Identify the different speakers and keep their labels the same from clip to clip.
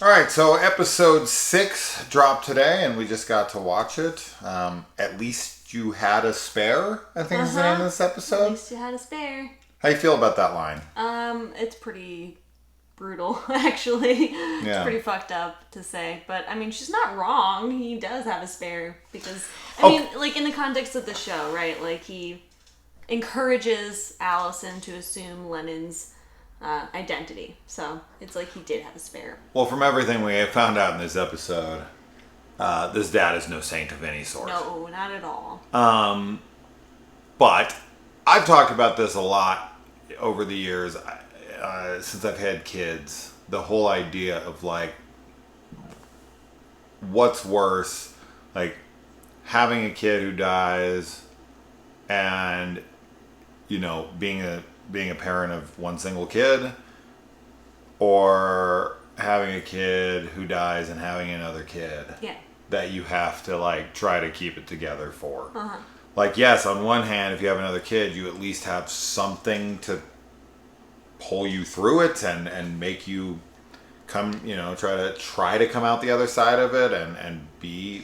Speaker 1: All right, so episode 6 dropped today, and we just got to watch it. At least you had a spare, I think is the name of this episode.
Speaker 2: At least you had a spare.
Speaker 1: How you feel about that line?
Speaker 2: It's pretty brutal, actually.
Speaker 1: Yeah.
Speaker 2: It's pretty fucked up to say. But, I mean, she's not wrong. He does have a spare. Because, I mean, like, in the context of the show, right? Like, he encourages Allison to assume Lennon's identity. So, it's like he did have a spare.
Speaker 1: Well, from everything we found out in this episode, this dad is no saint of any sort.
Speaker 2: No, not at all.
Speaker 1: But I've talked about this a lot over the years since I've had kids. The whole idea of, like, what's worse, like, having a kid who dies and, you know, being a parent of one single kid, or having a kid who dies and having another kid that you have to, like, try to keep it together for. Like, yes, on one hand, if you have another kid, you at least have something to pull you through it and make you come, you know, try to come out the other side of it and be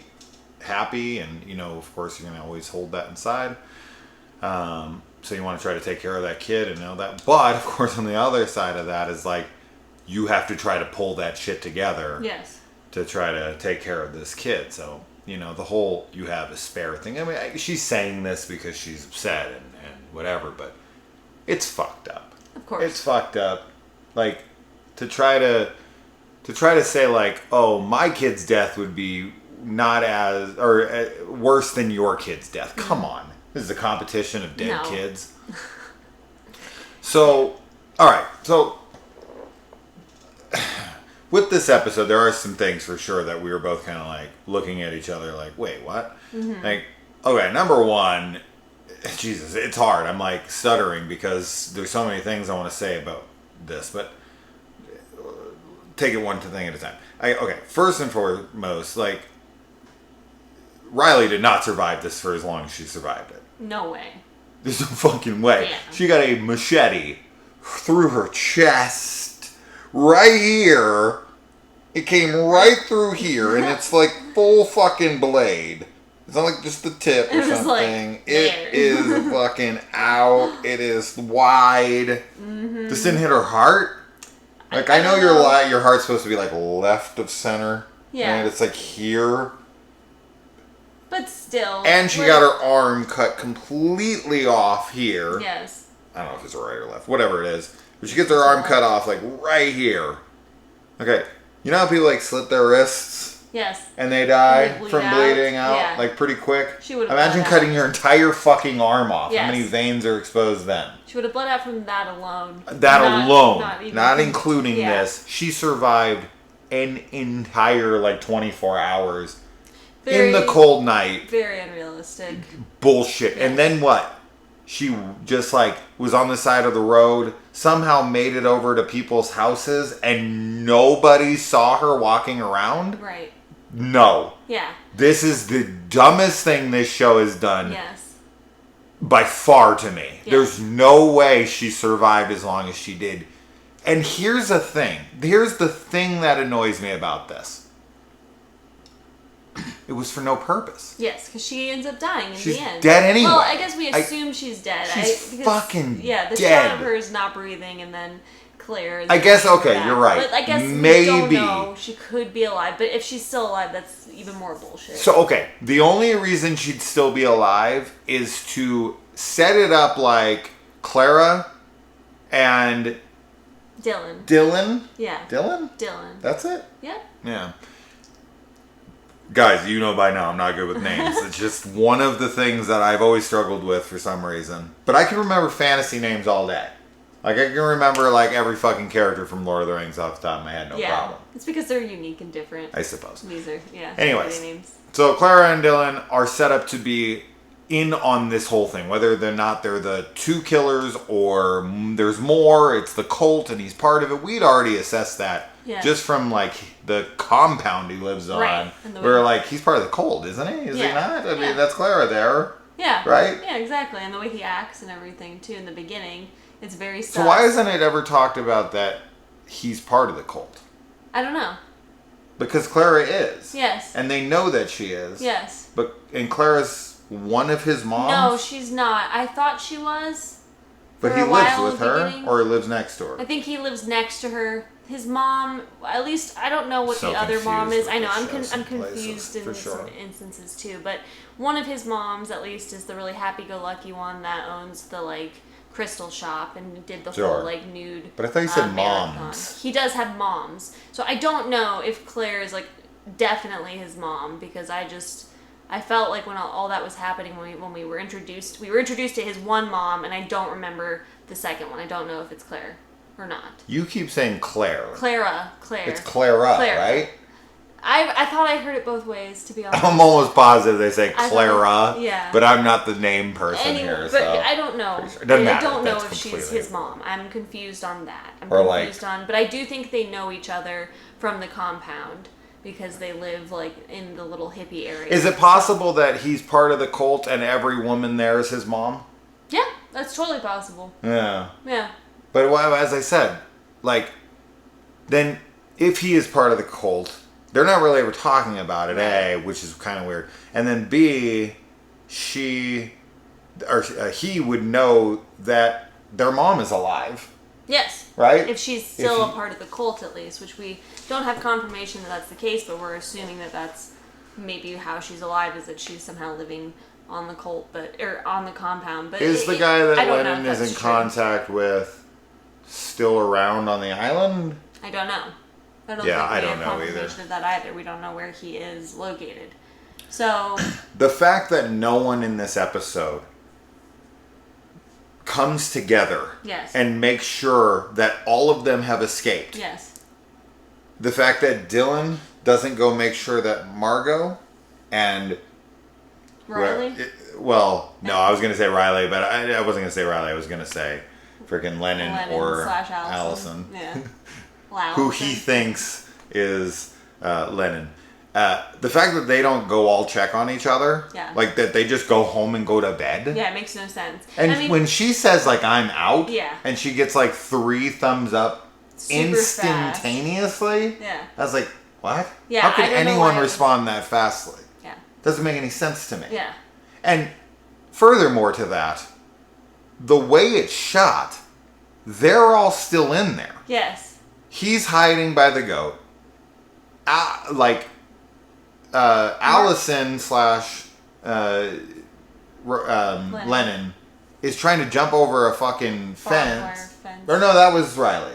Speaker 1: happy. And, you know, of course, you're going to always hold that inside. So you want to try to take care of that kid and know that. But, of course, on the other side of that is, like, you have to try to pull that shit together.
Speaker 2: Yes.
Speaker 1: To try to take care of this kid. So, you know, the whole you have a spare thing. I mean, she's saying this because she's upset and whatever, but it's fucked up.
Speaker 2: Of course.
Speaker 1: It's fucked up. Like, to try to say, like, oh, my kid's death would be not as, or worse than your kid's death. Come on. This is a competition of dead kids. So, alright. So, with this episode, there are some things for sure that we were both kind of, like, looking at each other like, wait, what? Like, okay, number one, Jesus, it's hard. I'm, like, stuttering because there's so many things I want to say about this, but take it one thing at a time. Okay, first and foremost, like, Riley did not survive this for as long as she survived it.
Speaker 2: No way.
Speaker 1: There's no fucking way.
Speaker 2: Yeah.
Speaker 1: She got a machete through her chest, right here. It came right through here, and it's like full fucking blade. It's not like just the tip or something.
Speaker 2: Like,
Speaker 1: it is fucking out. It is wide. This didn't hit her heart. Like, I know your heart's supposed to be, like, left of center.
Speaker 2: Yeah.
Speaker 1: And it's like here.
Speaker 2: But still.
Speaker 1: And she got her arm cut completely off here.
Speaker 2: Yes.
Speaker 1: I don't know if it's right or left. Whatever it is. But she gets her arm cut off, like, right here. Okay. You know how people, like, slit their wrists?
Speaker 2: Yes.
Speaker 1: And they die
Speaker 2: and
Speaker 1: from bleeding out?
Speaker 2: Yeah.
Speaker 1: Like, pretty quick?
Speaker 2: She would have
Speaker 1: Imagine cutting your entire fucking arm off.
Speaker 2: Yes.
Speaker 1: How many veins are exposed then?
Speaker 2: She would have bled out from that alone.
Speaker 1: Not including this. She survived an entire, like, 24 hours. In the cold night.
Speaker 2: Very unrealistic.
Speaker 1: Bullshit.
Speaker 2: Yes.
Speaker 1: And then what? She just, like, was on the side of the road, somehow made it over to people's houses, and nobody saw her walking around?
Speaker 2: Right.
Speaker 1: No.
Speaker 2: Yeah.
Speaker 1: This is the dumbest thing this show has done.
Speaker 2: Yes.
Speaker 1: By far to me.
Speaker 2: Yes.
Speaker 1: There's no way she survived as long as she did. And here's the thing. Here's the thing that annoys me about this. It was for no purpose.
Speaker 2: Yes, because she ends up dying in the end.
Speaker 1: She's dead anyway.
Speaker 2: Well, I guess we assume she's dead.
Speaker 1: She's fucking dead.
Speaker 2: Yeah, the shot of her is not breathing, and then Claire is...
Speaker 1: I guess, okay, you're right.
Speaker 2: But I guess
Speaker 1: maybe.
Speaker 2: We don't know. She could be alive, but if she's still alive, that's even more bullshit.
Speaker 1: So, okay, the only reason she'd still be alive is to set it up like Clara and...
Speaker 2: Dylan? Yeah.
Speaker 1: Dylan?
Speaker 2: Dylan.
Speaker 1: That's it?
Speaker 2: Yeah.
Speaker 1: Yeah. Guys, you know by now I'm not good with names. It's just one of the things that I've always struggled with for some reason. But I can remember fantasy names all day. Like, I can remember, like, every fucking character from Lord of the Rings off the top of my head, no problem.
Speaker 2: It's because they're unique and different.
Speaker 1: I suppose.
Speaker 2: These are,
Speaker 1: Anyways,
Speaker 2: names.
Speaker 1: So Clara and Dylan are set up to be in on this whole thing. Whether they're the two killers or there's more, it's the cult and he's part of it. We'd already assessed that. Yeah. Just from, like, the compound he lives on.
Speaker 2: Right.
Speaker 1: We're like, he's part of the cult, isn't he? Is he not? I mean, that's Clara there.
Speaker 2: Yeah.
Speaker 1: Right?
Speaker 2: Yeah, exactly. And the way he acts and everything, too, in the beginning, it's very sus.
Speaker 1: So why isn't it ever talked about that he's part of the cult?
Speaker 2: I don't know.
Speaker 1: Because Clara is.
Speaker 2: Yes.
Speaker 1: And they know that she is.
Speaker 2: Yes.
Speaker 1: And Clara's one of his moms?
Speaker 2: No, she's not. I thought she was.
Speaker 1: But he lives with her? Or he lives next to her?
Speaker 2: I think he lives next to her. His mom, at least, I don't know what the other mom is. I know, I'm confused in some instances too. But one of his moms, at least, is the really happy-go-lucky one that owns the, like, crystal shop and did the whole, like, nude.
Speaker 1: But I thought you said moms.
Speaker 2: He does have moms. So I don't know if Claire is, like, definitely his mom, because I felt like when all that was happening, when we were introduced to his one mom, and I don't remember the second one. I don't know if it's Claire or not.
Speaker 1: You keep saying Claire.
Speaker 2: Claire.
Speaker 1: It's Clara, right?
Speaker 2: I thought I heard it both ways, to be honest.
Speaker 1: I'm almost positive they say Clara,
Speaker 2: yeah.
Speaker 1: But I'm not the name person here.
Speaker 2: But I don't know.
Speaker 1: Sure. Doesn't matter.
Speaker 2: I don't know if she's his mom. I'm confused on that. But I do think they know each other from the compound. Because they live, like, in the little hippie area.
Speaker 1: Is it possible that he's part of the cult and every woman there is his mom?
Speaker 2: Yeah, that's totally possible.
Speaker 1: Yeah.
Speaker 2: Yeah.
Speaker 1: But as I said, like, then if he is part of the cult, they're not really ever talking about it, A, which is kind of weird. And then B, he would know that their mom is alive.
Speaker 2: Yes.
Speaker 1: Right?
Speaker 2: If she's still a part of the cult, at least, which we don't have confirmation that that's the case, but we're assuming that that's maybe how she's alive, is that she's somehow living on the cult, or on the compound. But
Speaker 1: is the guy that Lennon is in contact with still around on the island?
Speaker 2: I don't know. I don't think we have confirmation of that either. We don't know where he is located. So
Speaker 1: the fact that no one in this episode comes together and makes sure that all of them have escaped.
Speaker 2: Yes.
Speaker 1: The fact that Dylan doesn't go make sure that Margot and
Speaker 2: Riley?
Speaker 1: No, I was going to say Riley, but I wasn't going to say Riley. I was going to say freaking Lennon or Allison.
Speaker 2: Yeah.
Speaker 1: Who he thinks is Lennon. The fact that they don't go all check on each other, like that they just go home and go to bed.
Speaker 2: Yeah, it makes no sense.
Speaker 1: And when she says, like, I'm out,
Speaker 2: yeah,
Speaker 1: and she gets, like, 3 thumbs up instantaneously,
Speaker 2: yeah,
Speaker 1: I was like, what?
Speaker 2: Yeah,
Speaker 1: how could anyone respond that fastly?
Speaker 2: Yeah.
Speaker 1: Doesn't make any sense to me.
Speaker 2: Yeah.
Speaker 1: And furthermore to that, the way it's shot, they're all still in there.
Speaker 2: Yes.
Speaker 1: He's hiding by the goat. Allison / Lennon is trying to jump over a fucking fence. Or no, that was Riley.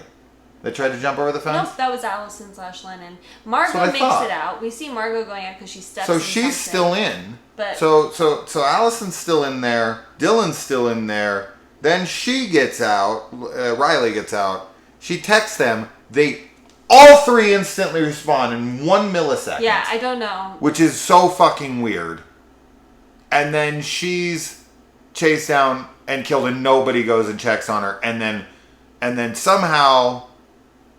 Speaker 1: They tried to jump over the fence?
Speaker 2: Nope, that was Allison / Lennon. Margot makes it out. We see Margot going out because she steps in.
Speaker 1: So she's still in.
Speaker 2: But
Speaker 1: so Allison's still in there. Dylan's still in there. Then she gets out. Riley gets out. She texts them. They all 3 instantly respond in 1 millisecond.
Speaker 2: Yeah, I don't know.
Speaker 1: Which is so fucking weird. And then she's chased down and killed and nobody goes and checks on her. And then somehow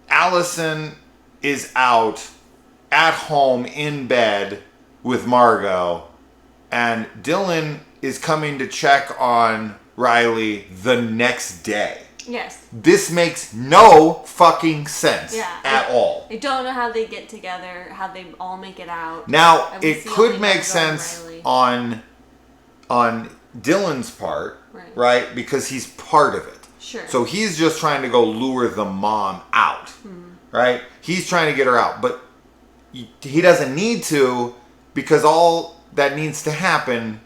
Speaker 1: Allison is out at home in bed with Margot. And Dylan is coming to check on Riley the next day.
Speaker 2: Yes.
Speaker 1: This makes no fucking sense at all.
Speaker 2: I don't know how they get together, how they all make it out.
Speaker 1: Now, it could make sense on Dylan's part, right? Because he's part of it.
Speaker 2: Sure.
Speaker 1: So he's just trying to go lure the mom out, right? He's trying to get her out, but he doesn't need to, because all that needs to happen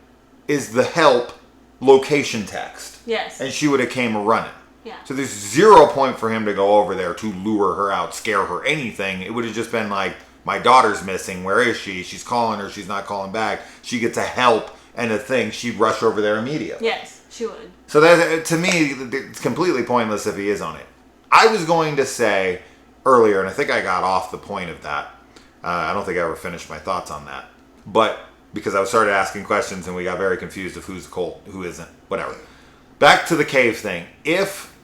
Speaker 1: is the help location text.
Speaker 2: Yes.
Speaker 1: And she would have came running.
Speaker 2: Yeah.
Speaker 1: So there's 0 point for him to go over there to lure her out, scare her, anything. It would have just been like, my daughter's missing. Where is she? She's calling her. She's not calling back. She gets a help and a thing. She'd rush over there immediately.
Speaker 2: Yes, she would.
Speaker 1: So that, to me, it's completely pointless if he is on it. I was going to say earlier, and I think I got off the point of that. I don't think I ever finished my thoughts on that. But because I started asking questions and we got very confused of who's cult, who isn't, whatever. Back to the cave thing. If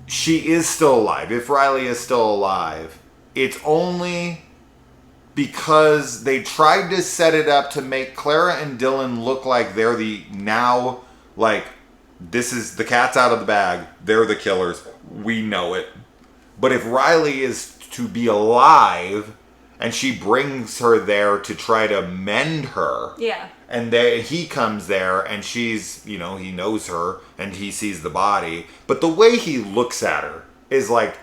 Speaker 1: she is still alive, if Riley is still alive, it's only because they tried to set it up to make Clara and Dylan look like they're the now, like, this is the cat's out of the bag. They're the killers. We know it. But if Riley is to be alive And she brings her there to try to mend her.
Speaker 2: Yeah.
Speaker 1: And he comes there, and she's, he knows her, and he sees the body. But the way he looks at her is like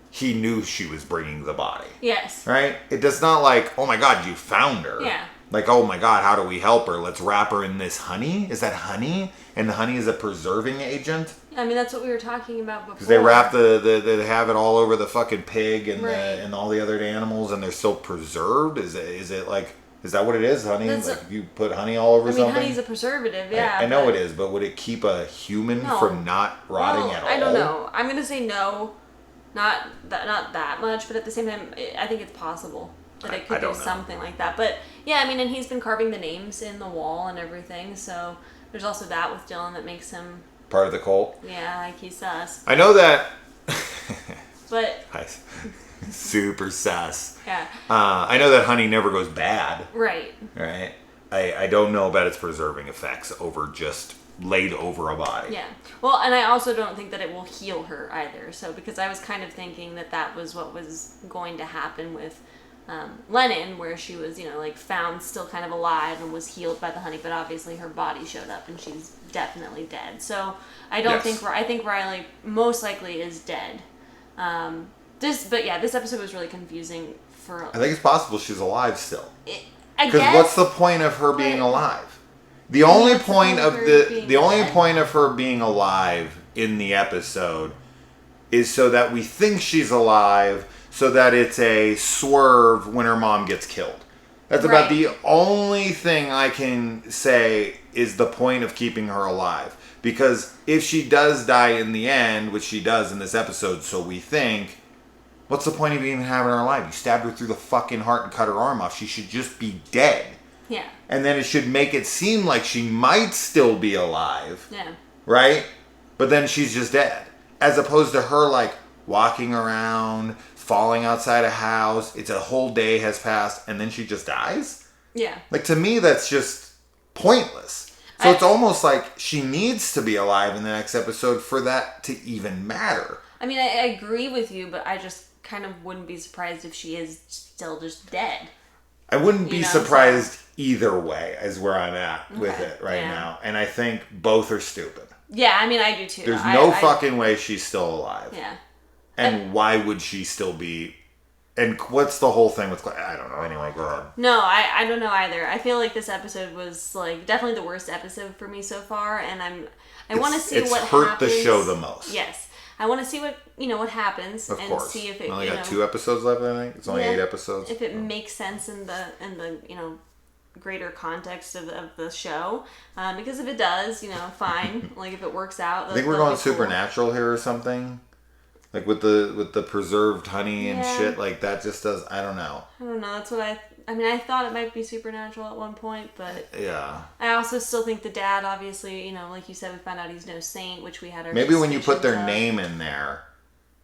Speaker 1: he knew she was bringing the body.
Speaker 2: Yes.
Speaker 1: Right? It does not like, oh my God, you found her.
Speaker 2: Yeah.
Speaker 1: Like, oh my God, how do we help her? Let's wrap her in this honey. Is that honey? And the honey is a preserving agent?
Speaker 2: I mean, that's what we were talking about before.
Speaker 1: Because they wrap they have it all over the fucking pig and
Speaker 2: right.
Speaker 1: and all the other animals, and they're still preserved. Is it like, is that what it is? Honey? Like if you put honey all over something?
Speaker 2: Honey's a preservative, yeah.
Speaker 1: I know it is, but would it keep a human from not rotting at all?
Speaker 2: I don't know. I'm gonna say no. Not that much, but at the same time, I think it's possible that it could do something like that. But yeah, I mean, and he's been carving the names in the wall and everything, so there's also that with Dylan that makes him
Speaker 1: part of the cult.
Speaker 2: Yeah, like he's sus.
Speaker 1: I know that.
Speaker 2: But
Speaker 1: super sus.
Speaker 2: Yeah.
Speaker 1: I know that honey never goes bad.
Speaker 2: Right.
Speaker 1: Right. I don't know about its preserving effects over just laid over a body.
Speaker 2: Yeah. Well, and I also don't think that it will heal her either. So, because I was kind of thinking that was what was going to happen with Lennon, where she was, found still kind of alive and was healed by the honey, but obviously her body showed up and she's definitely dead. So, I think Riley most likely is dead. This episode was really confusing for.
Speaker 1: I think it's possible she's alive still.
Speaker 2: Because
Speaker 1: what's the point of her being alive? The only point of her being alive in the episode is so that we think she's alive, so that it's a swerve when her mom gets killed. That's about the only thing I can say is the point of keeping her alive. Because if she does die in the end, which she does in this episode, so we think, what's the point of even having her alive? You stabbed her through the fucking heart and cut her arm off. She should just be dead.
Speaker 2: Yeah.
Speaker 1: And then it should make it seem like she might still be alive.
Speaker 2: Yeah.
Speaker 1: Right? But then she's just dead. As opposed to her, like, walking around, falling outside a house. It's a whole day has passed, and then she just dies?
Speaker 2: Yeah.
Speaker 1: Like, to me, that's just pointless. So it's almost like she needs to be alive in the next episode for that to even matter.
Speaker 2: I mean, I agree with you, but I just kind of wouldn't be surprised if she is still just dead.
Speaker 1: I wouldn't be surprised either way, is where I'm at with it right now. And I think both are stupid.
Speaker 2: Yeah, I mean, I do too.
Speaker 1: There's no fucking way she's still alive.
Speaker 2: Yeah.
Speaker 1: And why would she still be... And what's the whole thing with... I don't know. Anyway, go ahead.
Speaker 2: No, I don't know either. I feel like this episode was like definitely the worst episode for me so far, and I want to see what happens. It's hurt
Speaker 1: the show the most.
Speaker 2: Yes. I want to see what happens
Speaker 1: of
Speaker 2: and
Speaker 1: course.
Speaker 2: See if it
Speaker 1: only got 2 episodes left, I think. It's only 8 episodes.
Speaker 2: If it makes sense in the greater context of the show, because if it does, fine. Like if it works out.
Speaker 1: I think we're going supernatural here or something. Like with the preserved honey and shit, like that just does. I don't know.
Speaker 2: That's what I thought it might be supernatural at one point, but
Speaker 1: yeah.
Speaker 2: I also still think the dad, obviously, like you said, we found out he's no saint, which we had our.
Speaker 1: Maybe when you put their name in there,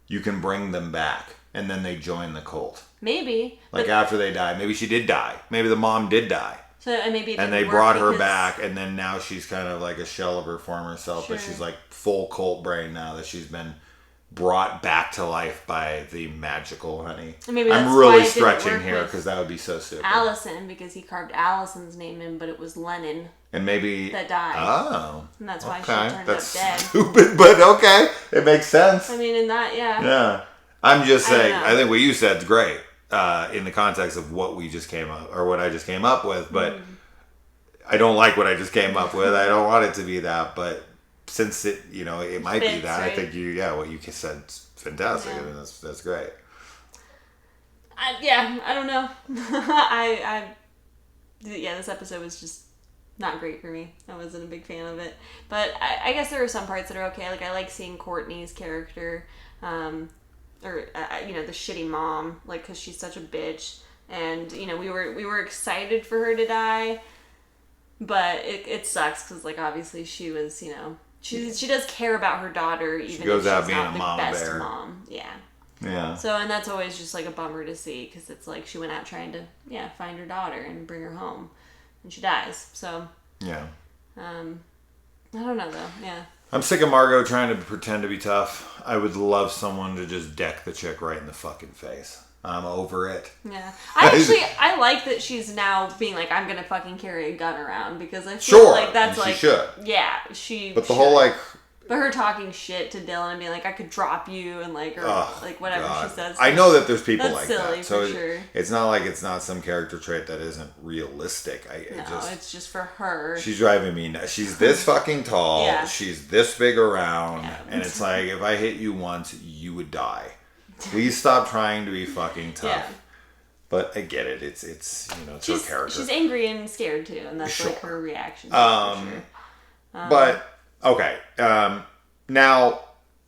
Speaker 1: you can bring them back, and then they join the cult.
Speaker 2: Maybe.
Speaker 1: Like after they die, maybe she did die. Maybe the mom did die.
Speaker 2: So and maybe
Speaker 1: and they brought her back, and then now she's kind of like a shell of her former self, but she's like full cult brain now that she's been brought back to life by the magical honey.
Speaker 2: Maybe
Speaker 1: I'm really stretching here because that would be so stupid.
Speaker 2: Allison, because he carved Allison's name in, but it was Lennon.
Speaker 1: And maybe
Speaker 2: that died.
Speaker 1: Oh,
Speaker 2: and that's why she turned up dead.
Speaker 1: Stupid, but okay, it makes sense.
Speaker 2: I mean, in that,
Speaker 1: yeah. I'm just saying. I think what you said is great in the context of what we just came up or what I just came up with, but I don't like what I just came up with. I don't want it to be that, but. Since it, it might be that. Right? I think what you said is fantastic. Yeah. I mean, that's great.
Speaker 2: I don't know. This episode was just not great for me. I wasn't a big fan of it. But I guess there are some parts that are okay. Like, I like seeing Courtney's character, or the shitty mom, like, because she's such a bitch. And, we were excited for her to die, but it sucks because, like, obviously she was, she does care about her daughter, even if she's not the best mom. Yeah.
Speaker 1: Yeah.
Speaker 2: So, and that's always just like a bummer to see because it's like she went out trying to, find her daughter and bring her home, and she dies. So.
Speaker 1: Yeah.
Speaker 2: I don't know though. Yeah.
Speaker 1: I'm sick of Margot trying to pretend to be tough. I would love someone to just deck the chick right in the fucking face. I'm over it.
Speaker 2: Yeah. I like that she's now being like, I'm gonna fucking carry a gun around, because I feel like that's
Speaker 1: and
Speaker 2: like...
Speaker 1: she should.
Speaker 2: Yeah, she
Speaker 1: But the
Speaker 2: should.
Speaker 1: whole, like...
Speaker 2: But her talking shit to Dylan and being like, I could drop you, and like, or like whatever
Speaker 1: God.
Speaker 2: she says.
Speaker 1: I know that there's people
Speaker 2: that's
Speaker 1: like
Speaker 2: silly,
Speaker 1: that. So
Speaker 2: for sure.
Speaker 1: it's not like it's not some character trait that isn't realistic.
Speaker 2: It's just for her.
Speaker 1: She's driving me nuts. She's this fucking tall. Yeah. She's this big around. Yeah. And it's like, if I hit you once, you would die. Please stop trying to be fucking tough. Yeah. But I get it. It's it's her character.
Speaker 2: She's angry and scared too, and that's like her reaction.
Speaker 1: But okay. Now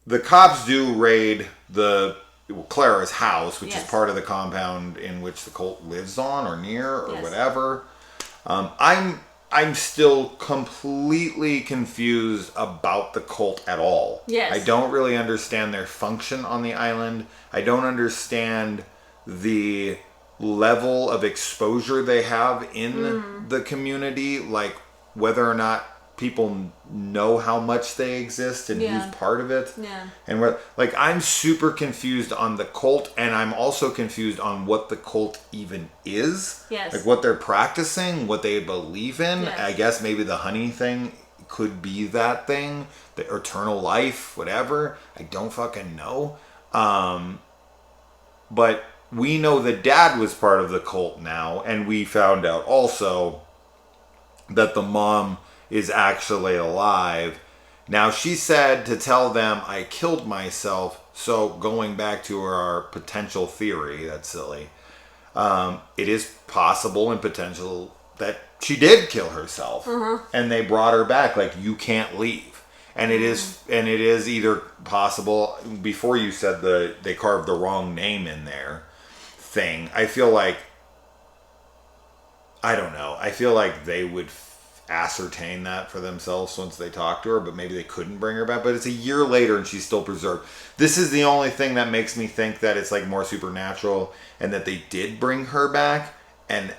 Speaker 1: the cops do raid Clara'S house, which is part of the compound in which the cult lives on or near or whatever. I'm still completely confused about the cult at all.
Speaker 2: Yes.
Speaker 1: I don't really understand their function on the island. I don't understand the level of exposure they have in the community, like whether or not people know how much they exist and who's part of it.
Speaker 2: Yeah.
Speaker 1: And I'm super confused on the cult, and I'm also confused on what the cult even is.
Speaker 2: Yes.
Speaker 1: Like what they're practicing, what they believe in.
Speaker 2: Yes.
Speaker 1: I guess maybe the honey thing could be that thing, the eternal life, whatever. I don't fucking know. But we know the dad was part of the cult now, and we found out also that the mom is actually alive. Now, she said to tell them, I killed myself. So going back to our potential theory, that's silly. It is possible and potential that she did kill herself. And they brought her back, like, you can't leave. And it is either possible, before you said they carved the wrong name in there thing, I feel like, I don't know, I feel like they would ascertain that for themselves once they talk to her, but maybe they couldn't bring her back. But it's a year later and she's still preserved. This is the only thing that makes me think that it's like more supernatural and that they did bring her back, and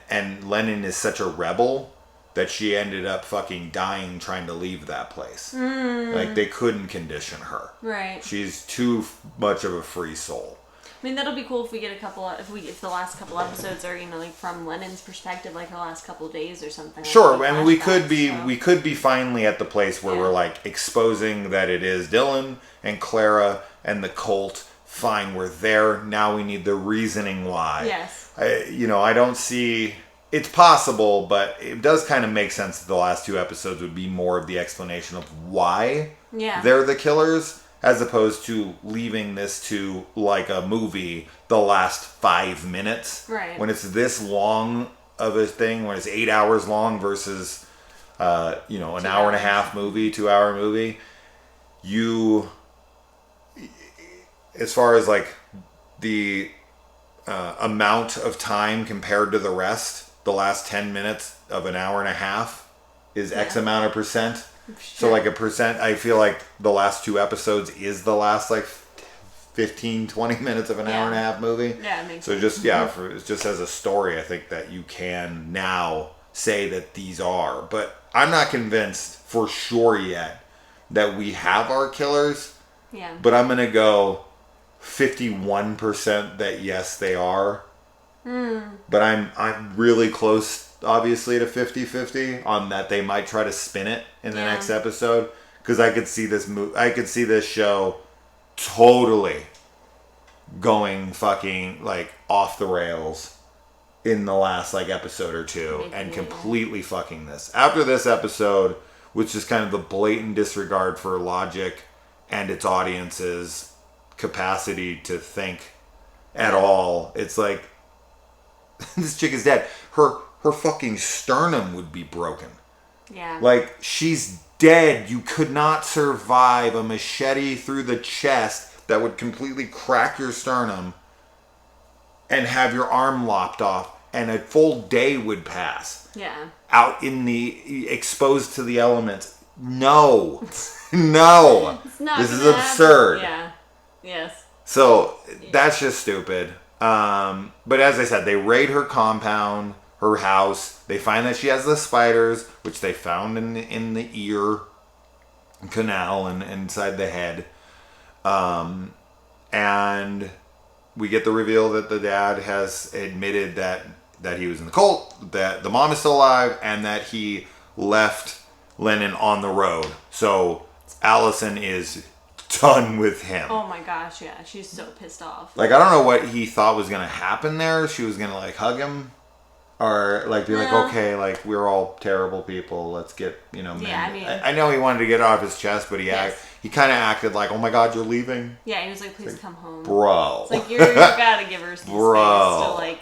Speaker 1: Lennon is such a rebel that she ended up fucking dying trying to leave that place. Like they couldn't condition her.
Speaker 2: Right.
Speaker 1: She's too much of a free soul.
Speaker 2: I mean, that'll be cool if we get if the last couple episodes are, like from Lennon's perspective, like her last couple of days or something.
Speaker 1: Sure, like and we could be finally at the place where we're like exposing that it is Dylan and Clara and the cult. Fine, we're there. Now we need the reasoning why.
Speaker 2: Yes.
Speaker 1: I don't see... It's possible, but it does kind of make sense that the last two episodes would be more of the explanation of why they're the killers, as opposed to leaving this to, like a movie, the last 5 minutes.
Speaker 2: Right.
Speaker 1: When it's this long of a thing, when it's 8 hours long versus, an hour and a half movie, 2 hour movie, as far as like the amount of time compared to the rest, the last 10 minutes of an hour and a half is X amount of percent. Sure. So like a percent, I feel like the last two episodes is the last like 15, 20 minutes of an hour and a half movie.
Speaker 2: Yeah, it makes
Speaker 1: so
Speaker 2: sense.
Speaker 1: Just as a story, I think that you can now say that these are. But I'm not convinced for sure yet that we have our killers.
Speaker 2: Yeah.
Speaker 1: But I'm going to go 51% that yes, they are. But I'm really close, obviously, to 50-50 on that they might try to spin it in the next episode, because I could see this show totally going fucking like off the rails in the last like episode or two and completely fucking this. After this episode, which is kind of the blatant disregard for logic and its audience's capacity to think at all, it's like, this chick is dead. Her fucking sternum would be broken.
Speaker 2: Yeah.
Speaker 1: Like, she's dead. You could not survive a machete through the chest that would completely crack your sternum and have your arm lopped off, and a full day would pass.
Speaker 2: Yeah.
Speaker 1: Out in the... exposed to the elements. No. No.
Speaker 2: It's not
Speaker 1: this is absurd.
Speaker 2: Yeah. Yes.
Speaker 1: So, that's just stupid. But as I said, they raid her compound, her house. They find that she has the spiders, which they found in the ear canal and inside the head. And we get the reveal that the dad has admitted that he was in the cult, that the mom is still alive, and that he left Lennon on the road. So Allison is done with him.
Speaker 2: Oh my gosh, yeah. She's so pissed off.
Speaker 1: Like, I don't know what he thought was going to happen there. She was going to, like, hug him. Or, like, be like, okay, like, we're all terrible people. Let's get,
Speaker 2: Yeah, I mean...
Speaker 1: I know he wanted to get it off his chest, but he kind of acted like, oh my God, you're leaving?
Speaker 2: Yeah, he was like, please come home.
Speaker 1: Bro.
Speaker 2: It's like, you gotta give her some space to, like,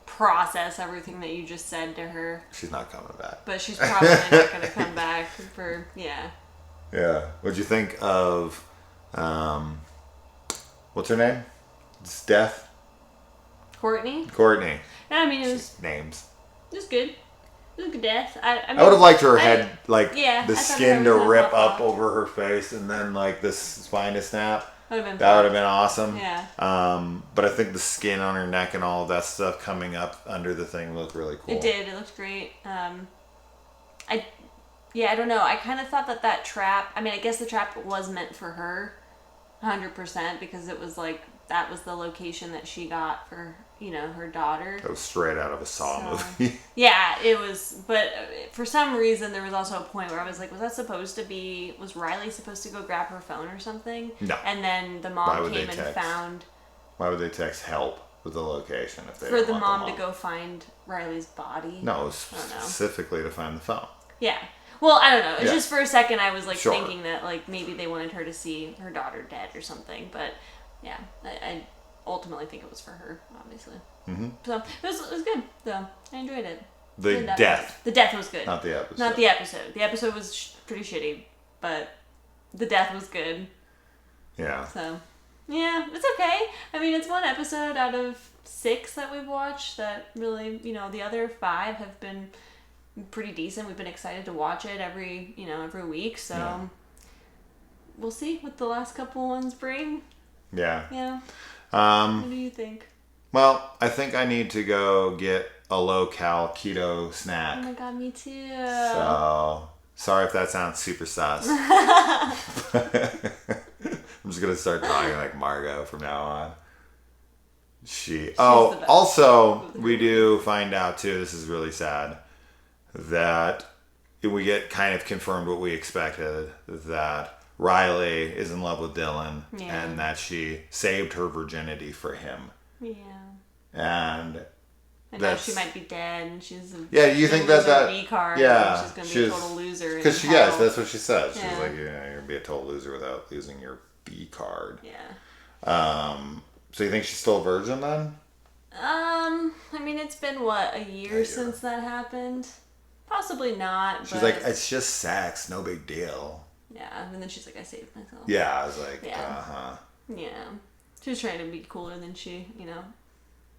Speaker 2: process everything that you just said to her.
Speaker 1: She's not coming back.
Speaker 2: But she's probably not gonna come back for, Yeah.
Speaker 1: What'd you think of, what's her name? It's Death?
Speaker 2: Courtney. Yeah, I mean, it was...
Speaker 1: Names.
Speaker 2: It was good. It was a good death. I
Speaker 1: would have liked her head, like, the skin to rip up
Speaker 2: off.
Speaker 1: over her face and then, like, the spine to snap.
Speaker 2: That would
Speaker 1: have been awesome.
Speaker 2: Yeah.
Speaker 1: But I think the skin on her neck and all of that stuff coming up under the thing looked really cool.
Speaker 2: It did. It looked great. I don't know. I kind of thought that trap... I mean, I guess the trap was meant for her 100% because it was, like, that was the location that she got for... her daughter.
Speaker 1: That was straight out of a Saw movie.
Speaker 2: Yeah, it was. But for some reason, there was also a point where I was like, was Riley supposed to go grab her phone or something?
Speaker 1: No.
Speaker 2: And then the mom came and found...
Speaker 1: Why would they text help with the location if they
Speaker 2: for the mom to go find Riley's body?
Speaker 1: No, it was specifically to find the phone.
Speaker 2: Yeah. Well, I don't know. It's just for a second I was like thinking that like maybe they wanted her to see her daughter dead or something. But yeah, I ultimately think it was for her, obviously. Mm-hmm. So it was good, though. I enjoyed it.
Speaker 1: The death.
Speaker 2: The death was good.
Speaker 1: Not the episode.
Speaker 2: Not the episode. The episode was pretty shitty, but the death was good.
Speaker 1: Yeah.
Speaker 2: So, yeah, it's okay. I mean, it's one episode out of 6 that we've watched that really, the other 5 have been pretty decent. We've been excited to watch it every week. So we'll see what the last couple ones bring.
Speaker 1: Yeah.
Speaker 2: Yeah. What do you think?
Speaker 1: Well, I think I need to go get a low-cal keto snack.
Speaker 2: Oh my God, me too.
Speaker 1: So, sorry if that sounds super sus. I'm just going to start talking like Margot from now on. Also, we do find out too, this is really sad, that we get kind of confirmed what we expected, that Riley is in love with Dylan and that she saved her virginity for him.
Speaker 2: Yeah.
Speaker 1: And
Speaker 2: now she might be dead and she's
Speaker 1: you think that
Speaker 2: B card
Speaker 1: yeah,
Speaker 2: she's going to be a total loser.
Speaker 1: Because that's what she said. She's like, you're going to be a total loser without losing your B card.
Speaker 2: Yeah.
Speaker 1: So you think she's still a virgin then?
Speaker 2: I mean, it's been a year since that happened? Possibly not.
Speaker 1: She's like, it's just sex, no big deal.
Speaker 2: Yeah, and then she's like, I saved myself.
Speaker 1: Yeah, I was like,
Speaker 2: Yeah. She was trying to be cooler than she,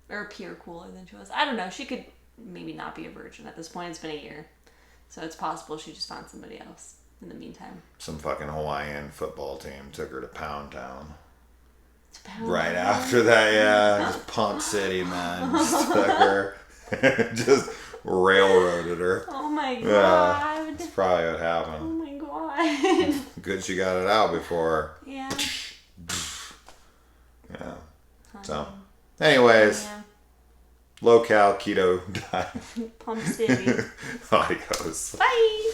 Speaker 2: or appear cooler than she was. I don't know. She could maybe not be a virgin at this point. It's been a year. So it's possible she just found somebody else in the meantime.
Speaker 1: Some fucking Hawaiian football team took her to Pound Town.
Speaker 2: Right
Speaker 1: after that, it was Punk City, man. Just took her. Just railroaded her.
Speaker 2: Oh my God.
Speaker 1: Yeah, that's probably what happened.
Speaker 2: Oh my God.
Speaker 1: Good she got it out before.
Speaker 2: Yeah.
Speaker 1: Yeah. So, anyways, low-cal keto diet.
Speaker 2: Pump City.
Speaker 1: Adios.
Speaker 2: Bye.